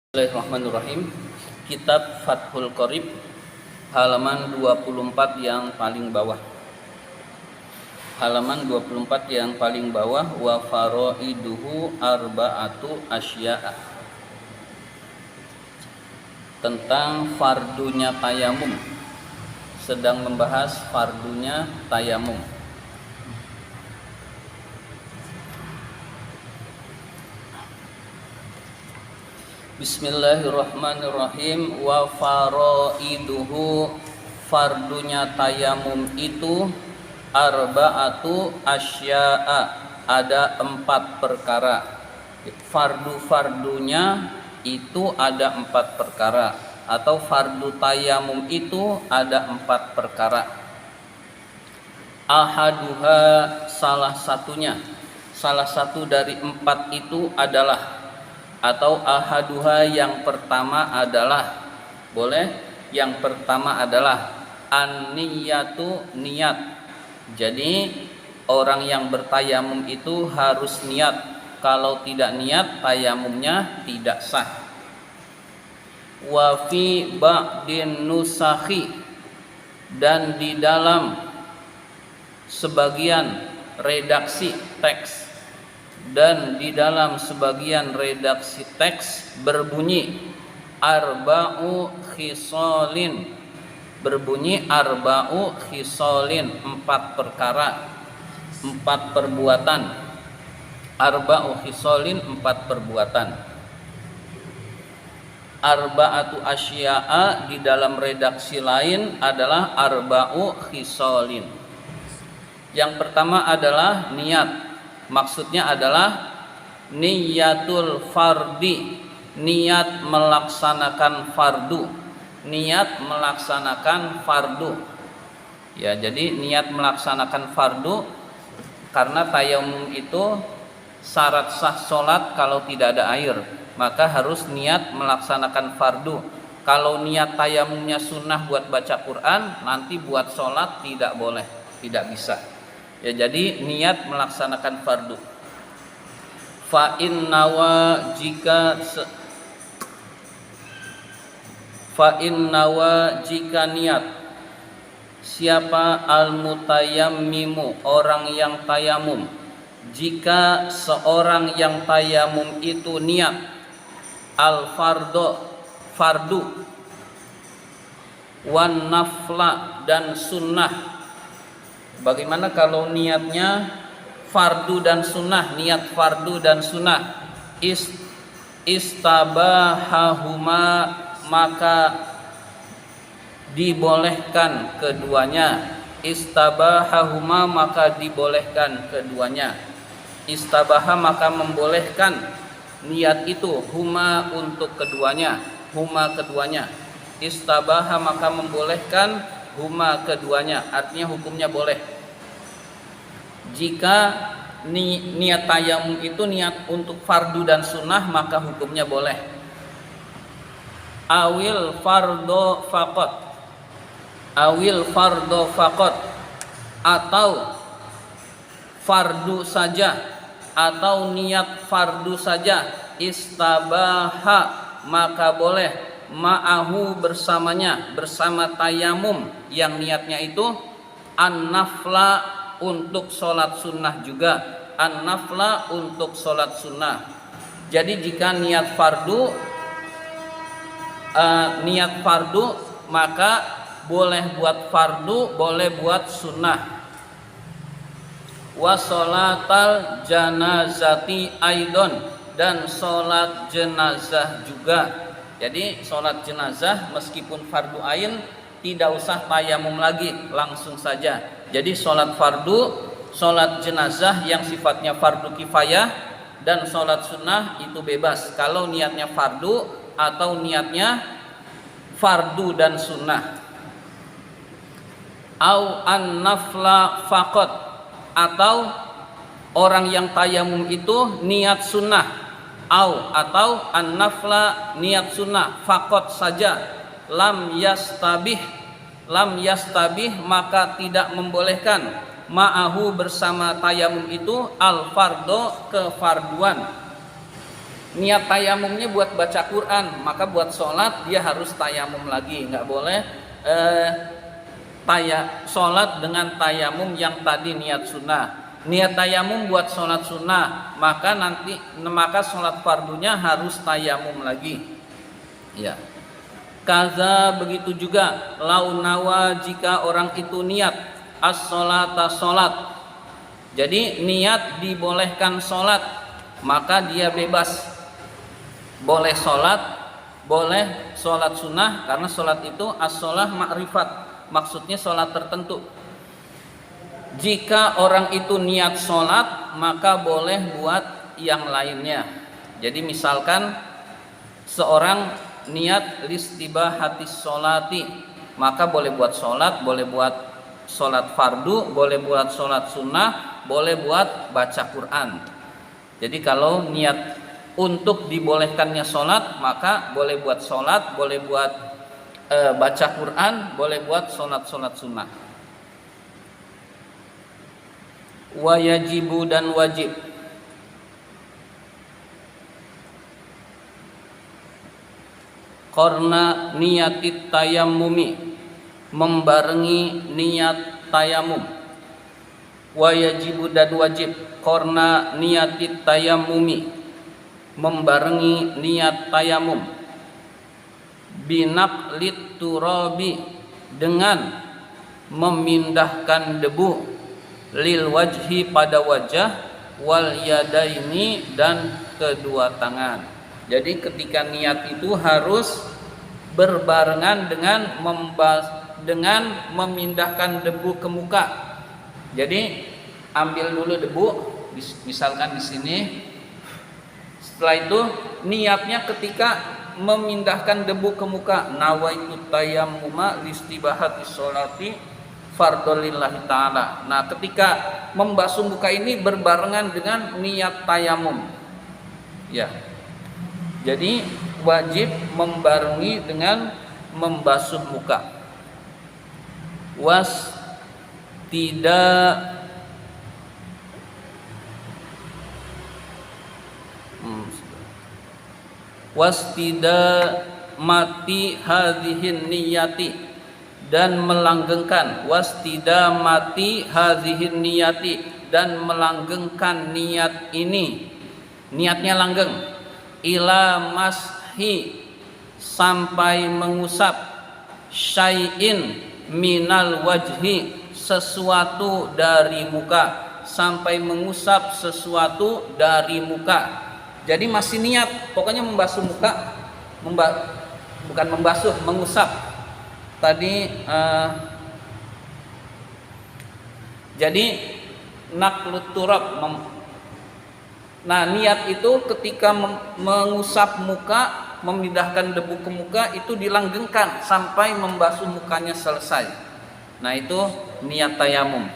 Bismillahirrahmanirrahim. Kitab Fathul Qorib halaman 24 yang paling bawah. Halaman 24 yang paling bawah, wa faraiduhu arba'atu asya'a. Tentang fardunya tayamum. Sedang membahas fardunya tayamum. Bismillahirrahmanirrahim. Wa faraiduhu, fardunya tayamum itu arba'atu asya'a, ada 4 perkara. Fardu-fardunya itu ada 4 perkara, atau fardu tayamum itu ada 4 perkara. Ahaduha, salah satunya, salah satu dari 4 itu adalah, atau ahaduha, yang pertama adalah, boleh, yang pertama adalah an-niyatu, niat. Jadi orang yang bertayamum itu harus niat. Kalau tidak niat, tayamumnya tidak sah. Wa fi ba'din nusakhi, dan di dalam sebagian redaksi teks, dan di dalam sebagian redaksi teks berbunyi arba'u khisalin, berbunyi arba'u khisalin, 4 perkara, 4 perbuatan. Arba'u khisalin, 4 perbuatan. Arba'atu asya'a di dalam redaksi lain adalah arba'u khisalin. Yang pertama adalah niat. Maksudnya adalah niyatul fardi, niat melaksanakan fardu, niat melaksanakan fardu. Ya, jadi niat melaksanakan fardu, karena tayamum itu syarat sah sholat kalau tidak ada air, maka harus niat melaksanakan fardu. Kalau niat tayamumnya sunnah buat baca Quran, nanti buat sholat tidak boleh, tidak bisa. Ya, jadi niat melaksanakan fardu. Fa innawa, jika niat siapa al-mutayammimu, orang yang tayamum, jika seorang yang tayamum itu niat al-fardu, fardu, wan nafla, dan sunnah. Bagaimana kalau niatnya fardu dan sunnah? Niat fardu dan sunnah, istabahahuma, maka dibolehkan keduanya. Istabahahuma, maka dibolehkan keduanya. Istabaha, maka membolehkan niat itu, huma, untuk keduanya, huma, keduanya. Istabaha, maka membolehkan huma, keduanya, artinya hukumnya boleh. Jika niat tayamum itu niat untuk fardu dan sunnah, maka hukumnya boleh. Awil fardo faqat, awil fardo faqat, atau fardu saja, atau niat fardu saja. Istabaha, maka boleh, ma'ahu, bersamanya, bersama tayamum yang niatnya itu an-nafla, untuk sholat sunnah juga, an-nafla, untuk sholat sunnah. Jadi jika niat fardu, maka boleh buat fardu, boleh buat sunnah. Wa sholatal janazati aidon, dan sholat jenazah juga. Jadi sholat jenazah meskipun fardu ain tidak usah tayamum lagi, langsung saja. Jadi sholat fardu, sholat jenazah yang sifatnya fardu kifayah, dan sholat sunnah itu bebas kalau niatnya fardu atau niatnya fardu dan sunnah. Au an-nafla faqat, atau orang yang tayamum itu niat sunnah, atau an-nafla, niat sunnah, faqat saja, lam yastabih, maka tidak membolehkan, ma'ahu, bersama tayamum itu, al-fardo, kefarduan. Niat tayamumnya buat baca Quran, maka buat sholat dia harus tayamum lagi. Nggak boleh sholat dengan tayamum yang tadi niat sunnah. Niat tayamum buat sholat sunnah, maka sholat fardunya harus tayamum lagi. Ya. Kaza begitu juga launawa jika orang itu niat as-sholata sholat. Jadi niat dibolehkan sholat, maka dia bebas. Boleh sholat, boleh sholat sunnah, karena sholat itu as-sholah ma'rifat, maksudnya sholat tertentu. Jika orang itu niat sholat, maka boleh buat yang lainnya. Jadi misalkan seorang niat listibahatis sholati, maka boleh buat sholat, boleh buat sholat fardu, boleh buat sholat sunnah, boleh buat baca Quran. Jadi kalau niat untuk dibolehkannya sholat, maka boleh buat sholat, boleh buat baca Quran, boleh buat sholat sunnah. Wayajibu dan wajib. Karena niatit tayammumi, membarengi niat tayamum. Wayajibu dan wajib. Karena niatit tayammumi, membarengi niat tayamum. Binaqlit turabi, dengan memindahkan debu, lil wajhi pada wajah, wal yadaini dan kedua tangan. Jadi ketika niat itu harus berbarengan dengan memindahkan debu ke muka. Jadi ambil dulu debu, misalkan di sini. Setelah itu niatnya ketika memindahkan debu ke muka, nawaitu tayammuma listibahati sholati fardholillahi ta'ala. Nah, ketika membasuh muka ini berbarengan dengan niat tayamum. Ya. Jadi wajib membarengi dengan membasuh muka. Wastida mati hadhihin niyati, dan melanggengkan dan melanggengkan niat ini. Niatnya langgeng. Ila mashi, sampai mengusap, syai'in minal wajhi, sesuatu dari muka, sampai mengusap sesuatu dari muka. Jadi masih niat, pokoknya membasuh muka, bukan membasuh, mengusap. Tadi jadi naqlut turab. Nah, niat itu ketika mengusap muka, memindahkan debu ke muka, itu dilanggengkan sampai membasuh mukanya selesai. Nah, itu niat tayamum.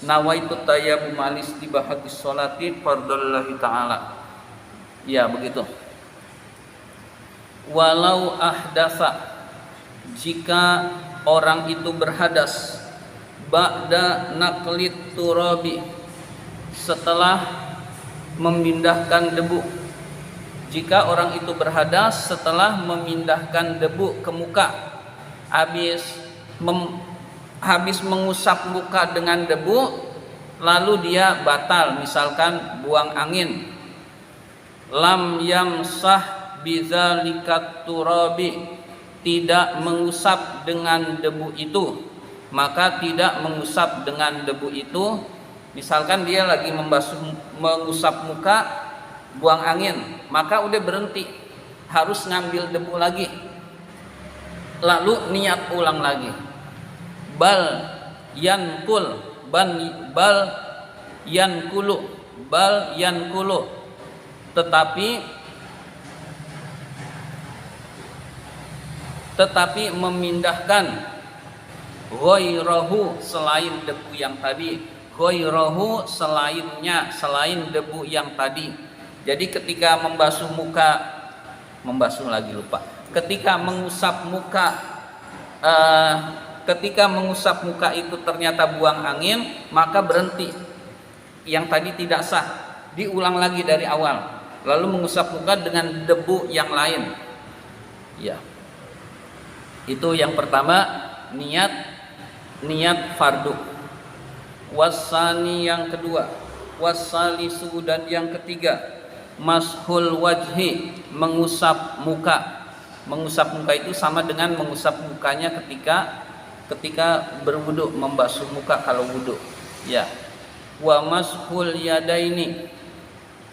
Nawaitu tayammum alistibahati sholati fardhallahi ta'ala. Ya, begitu. Walau ahdasa, jika orang itu berhadas, ba'da naqlit turabi, setelah memindahkan debu. Jika orang itu berhadas setelah memindahkan debu ke muka, habis mengusap muka dengan debu, lalu dia batal, misalkan buang angin. Lam yamsah bidzalikat turabi, tidak mengusap dengan debu itu, maka tidak mengusap dengan debu itu. Misalkan dia lagi mengusap muka, buang angin, maka udah berhenti, harus ngambil debu lagi, lalu niat ulang lagi. Bal yankulu, tetapi memindahkan ghairahu, selain debu yang tadi, ghairahu selainnya, selain debu yang tadi. Jadi ketika ketika mengusap muka itu ternyata buang angin, maka berhenti. Yang tadi tidak sah, diulang lagi dari awal. lalu mengusap muka dengan debu yang lain. Ya. Itu yang pertama, niat fardu. Wasani yang kedua, wasalisu dan yang ketiga, mashul wajhi, mengusap muka. Mengusap muka itu sama dengan mengusap mukanya ketika berwudu, membasuh muka kalau wudu. Ya. Wa mashul yadaini,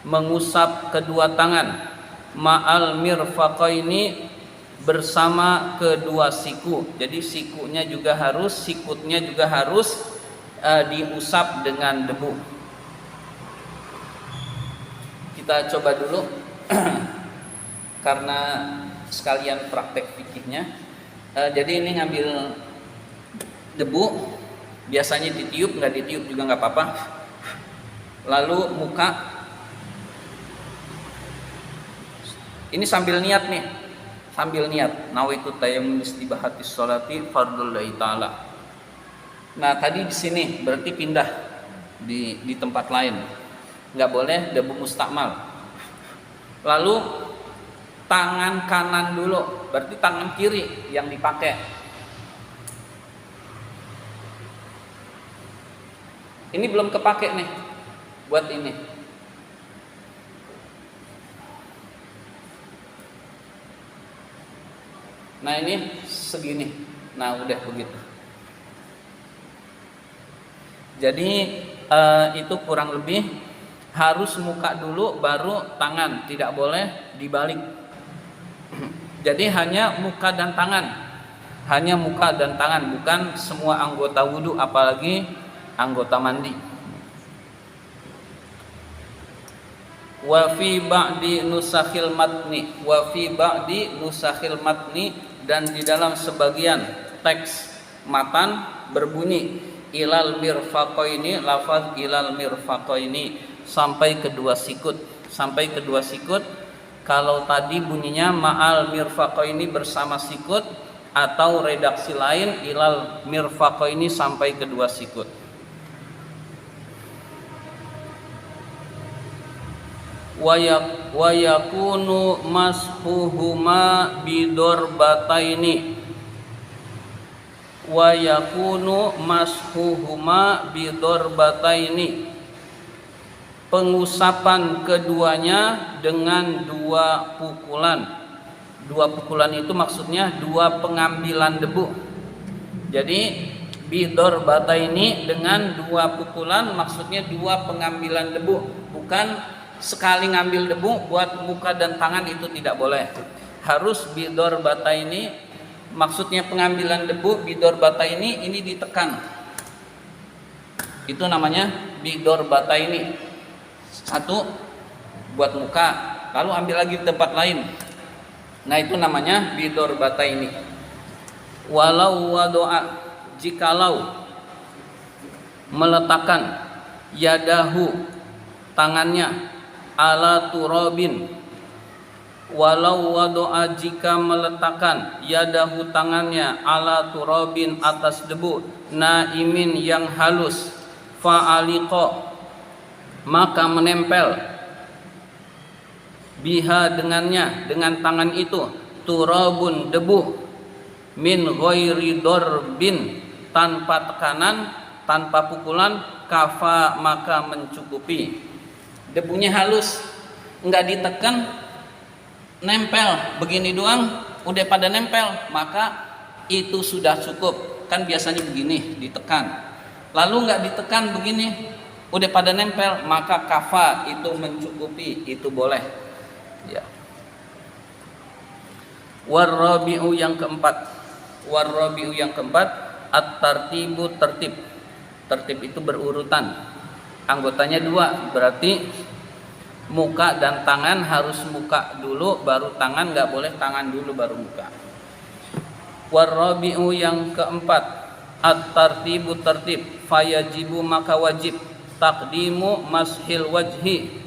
mengusap kedua tangan, ma'al mirfaqaini, bersama kedua siku. Jadi sikutnya juga harus diusap dengan debu. Kita coba dulu karena sekalian praktek fikihnya. Jadi ini ngambil debu, biasanya ditiup, nggak ditiup juga nggak apa-apa. Lalu muka, ini sambil niat nih, nawaitu tayammum istibahati sholati fardhullahi ta'ala. Nah tadi di sini berarti pindah di tempat lain, nggak boleh debu mustakmal. Lalu tangan kanan dulu, berarti tangan kiri yang dipakai. Ini belum kepake nih buat ini. Nah ini segini. Nah udah begitu. Jadi itu kurang lebih harus muka dulu baru tangan, tidak boleh dibalik. Jadi hanya muka dan tangan, bukan semua anggota wudu, apalagi anggota mandi. Wa fi ba'di nusakhil matni, dan di dalam sebagian teks matan berbunyi ilal mirfaqaini, lafaz ilal mirfaqaini, sampai kedua sikut. Kalau tadi bunyinya ma'al mirfaqaini, bersama sikut, atau redaksi lain ilal mirfaqaini, sampai kedua sikut. Wa yakunu mashuhuma bidorbataini, pengusapan keduanya dengan dua pukulan. Dua pukulan itu maksudnya dua pengambilan debu. Jadi bidorbataini dengan dua pukulan, maksudnya dua pengambilan debu, bukan sekali ngambil debu buat muka dan tangan, itu tidak boleh. Harus bidorbataini, maksudnya pengambilan debu, bidorbataini ini ditekan. Itu namanya bidorbataini. Satu buat muka, lalu ambil lagi di tempat lain. Nah itu namanya bidorbataini. Walau wadoa, jikalau meletakkan yadahu, tangannya, ala turabin, walau wadoa, jika meletakkan yadahu, tangannya, ala turabin, atas debu, naimin, yang halus, fa'aliqo, maka menempel, biha, dengannya, dengan tangan itu, turabun, debu, min ghairi dorbin, tanpa tekanan, tanpa pukulan, kafa, maka mencukupi. Debunya halus, enggak ditekan, nempel begini doang, udah pada nempel, maka itu sudah cukup. Kan biasanya begini, ditekan, lalu enggak ditekan begini, udah pada nempel, maka kafa, itu mencukupi, itu boleh. Ya. Warrabi'u yang keempat, at-tartibu, tertib itu berurutan. Anggotanya dua, berarti muka dan tangan harus muka dulu baru tangan, nggak boleh tangan dulu baru muka. Warrabi'u yang keempat, at-tartibu, tertib, fayajibu, maka wajib, taqdimu mashil wajhi,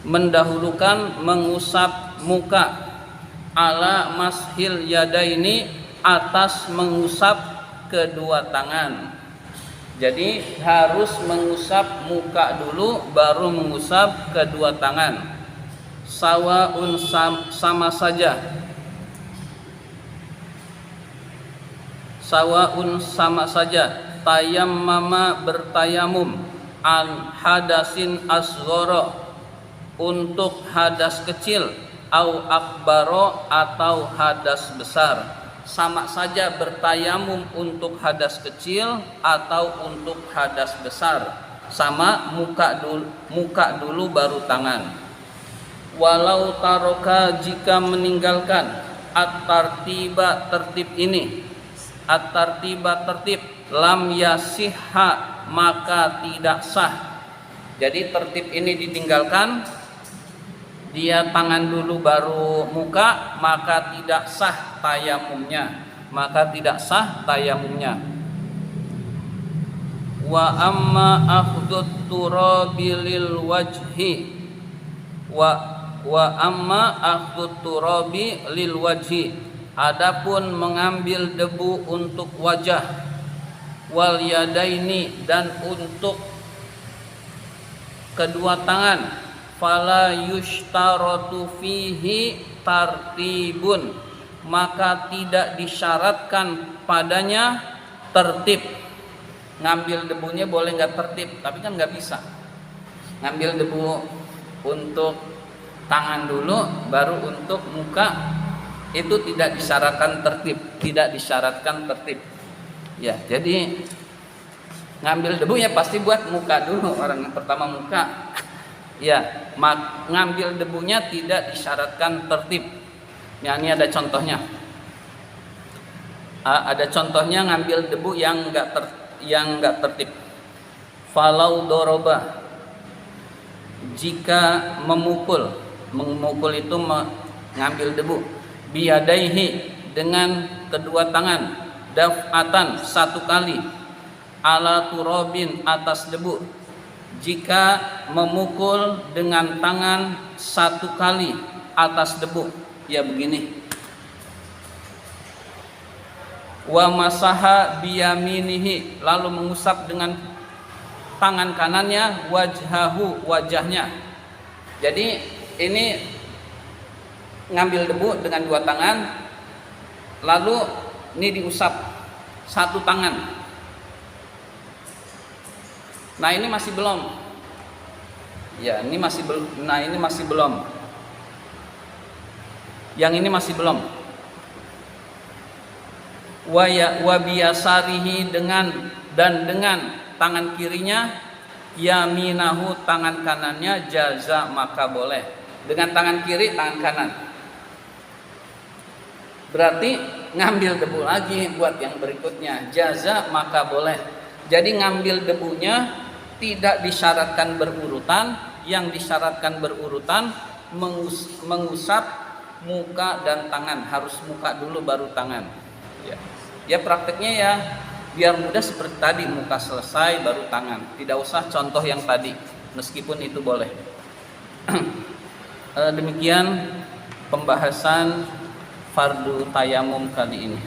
mendahulukan mengusap muka, ala mashil yadaini, atas mengusap kedua tangan. Jadi harus mengusap muka dulu baru mengusap kedua tangan. sawaun sama saja, sawaun sama saja, tayammama bertayamum, an hadasin asghara untuk hadas kecil, au akbaro atau hadas besar. Sama saja bertayamum untuk hadas kecil atau untuk hadas besar. Sama muka dulu baru tangan. Walau taroka jika meninggalkan at-tartiba tertib ini, at-tartiba tertib, lam yasihha maka tidak sah. Jadi tertib ini ditinggalkan, dia tangan dulu baru muka, maka tidak sah tayamumnya, maka tidak sah tayamumnya. Wa amma akhdut turabi lil wajhi wa amma akhdut turabi lil wajhi, adapun mengambil debu untuk wajah, wal yadaini dan untuk kedua tangan, fala yushtaratu fihi tartibun, maka tidak disyaratkan padanya tertib. Ngambil debunya boleh nggak tertib, tapi kan nggak bisa. Ngambil debu untuk tangan dulu, baru untuk muka, itu tidak disyaratkan tertib, tidak disyaratkan tertib. Ya, jadi ngambil debu ya pasti buat muka dulu, orang yang pertama muka. Ya, ngambil debunya tidak disyaratkan tertib. Ya, ini ada contohnya. Ada contohnya ngambil debu yang enggak tertib. Falau doroba, jika memukul itu mengambil debu, biyadaihi dengan kedua tangan, daf'atan satu kali, ala turabin atas debu. Jika memukul dengan tangan satu kali atas debu, ya begini. Wa masaha biyaminihi, lalu mengusap dengan tangan kanannya wajhahu, wajahnya. Jadi ini ngambil debu dengan dua tangan, lalu ini diusap satu tangan. Nah ini masih belum. Ya ini masih belum. Nah ini masih belum. Yang ini masih belum. Wa biyasarihi dengan tangan kirinya, yaminahu tangan kanannya, jaza maka boleh. Dengan tangan kiri, tangan kanan. Berarti ngambil debu lagi buat yang berikutnya, jaza maka boleh. Jadi ngambil debunya tidak disyaratkan berurutan, yang disyaratkan berurutan mengusap muka dan tangan, harus muka dulu baru tangan. Ya prakteknya ya biar mudah seperti tadi, muka selesai baru tangan, tidak usah contoh yang tadi meskipun itu boleh. Demikian pembahasan fardu tayamum kali ini.